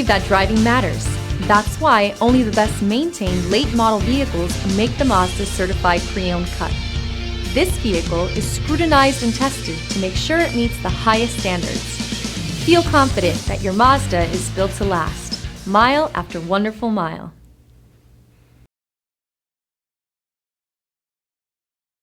believe that driving matters. That's why only the best maintained late model vehicles make the Mazda certified pre-owned cut. This vehicle is scrutinized and tested to make sure it meets the highest standards. Feel confident that your Mazda is built to last, mile after wonderful mile.